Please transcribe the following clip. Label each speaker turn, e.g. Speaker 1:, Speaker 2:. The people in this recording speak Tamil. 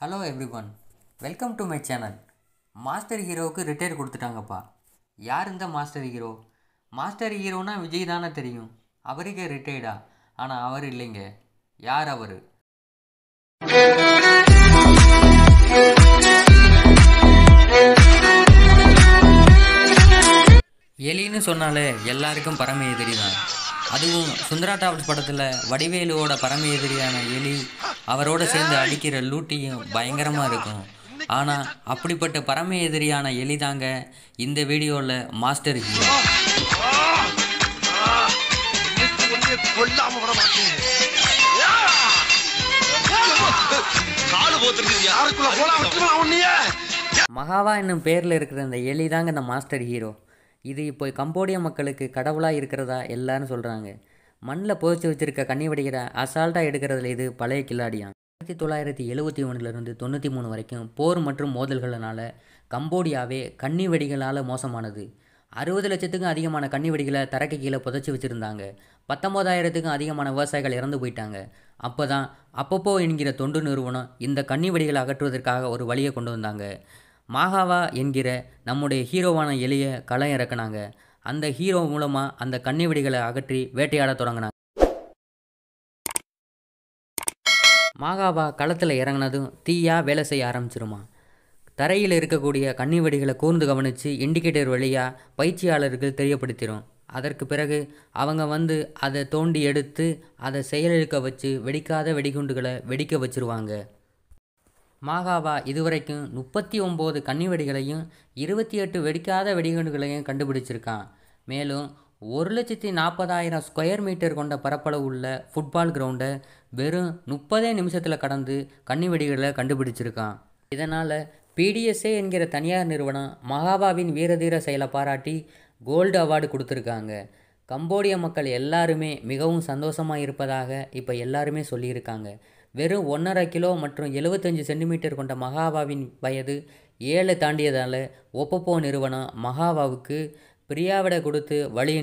Speaker 1: Hello everyone, welcome to my channel. Master ஹீரோவுக்கு ரிட்டையர் கொடுத்துட்டாங்கப்பா. யார் இந்த மாஸ்டர் ஹீரோ? மாஸ்டர் ஹீரோனா விஜய் தானே தெரியும். அவருக்கே ரிட்டையர்டா? ஆனால் அவர் இல்லைங்க. யார் அவர்? எலின்னு சொன்னாலே எல்லாருக்கும் பரம எதிரி தான். அதுவும் சுந்தரா டாப்ஸ் படத்தில் வடிவேலுவோட பரம எதிரியான எலி அவரோட சேர்ந்து அடிக்கிற லூட்டியும் பயங்கரமாக இருக்கும். ஆனால் அப்படிப்பட்ட பரம எதிரியான எலி தாங்க இந்த வீடியோவில் மாஸ்டர் ஹீரோ. மகாவா என்னும் பேரில் இருக்கிற இந்த எலி தாங்க இந்த மாஸ்டர் ஹீரோ. இது இப்போ கம்போடியா மக்களுக்கு கடவுளாக இருக்கிறதா எல்லாரும் சொல்கிறாங்க. மண்ணில் புதைச்சி வச்சுருக்க கன்னி வெடிக்கிற அசால்ட்டாக எடுக்கிறதுல இது பழைய கில்லாடியான். 1971 93 வரைக்கும் போர் மற்றும் மோதல்களினால கம்போடியாவே கன்னி வெடிகளால் மோசமானது. 60 லட்சத்துக்கும் அதிகமான கன்னி வெடிகளை தரைக்கு கீழே புதைச்சி வச்சுருந்தாங்க. 19,000க்கும் அதிகமான விவசாயிகள் இறந்து போயிட்டாங்க. அப்போ தான் அப்பப்போ என்கிற தொண்டு நிறுவனம் இந்த கன்னி வெடிகளை அகற்றுவதற்காக ஒரு வழியை கொண்டு வந்தாங்க. மகாவா என்கிற நம்முடைய ஹீரோவான எலியை களம் இறக்குனாங்க. அந்த ஹீரோ மூலமாக அந்த கன்னி வெடிகளை அகற்றி வேட்டையாட தொடங்கினாங்க. மகாவா களத்தில் இறங்கினதும் தீயா வேலை செய்ய ஆரம்பிச்சிருமா. தரையில் இருக்கக்கூடிய கன்னி வெடிகளை கூர்ந்து கவனித்து இண்டிகேட்டர் வழியாக பயிற்சியாளர்கள் தெரியப்படுத்திடும். அதற்கு பிறகு அவங்க அதை தோண்டி எடுத்து அதை செயலிழக்க வச்சு வெடிக்காத வெடிகுண்டுகளை வெடிக்க வச்சுருவாங்க. மகாவா இதுவரைக்கும் 39 கன்னி வெடிகளையும் 28 வெடிக்காத வெடிகுண்டுகளையும் கண்டுபிடிச்சிருக்கான். மேலும் 1,40,000 ஸ்கொயர் மீட்டர் கொண்ட பரப்பளவு உள்ள ஃபுட்பால் கிரவுண்டை வெறும் 30 நிமிஷத்தில் கடந்து கன்னி வெடிகளை கண்டுபிடிச்சிருக்கான். இதனால் PDSA என்கிற தனியார் நிறுவனம் மகாவாவின் வீரதீர செயலை பாராட்டி கோல்டு அவார்டு கொடுத்துருக்காங்க. கம்போடிய மக்கள் எல்லாருமே மிகவும் சந்தோஷமாக இருப்பதாக இப்போ எல்லாருமே சொல்லியிருக்காங்க. வெறும் 1.5 கிலோ மற்றும் 75 சென்டிமீட்டர் கொண்ட மகாவாவின் வயது 7 தாண்டியதால் ஒப்பப்போ நிறுவனம் மகாவாவுக்கு பிரியாவிடை கொடுத்து வழி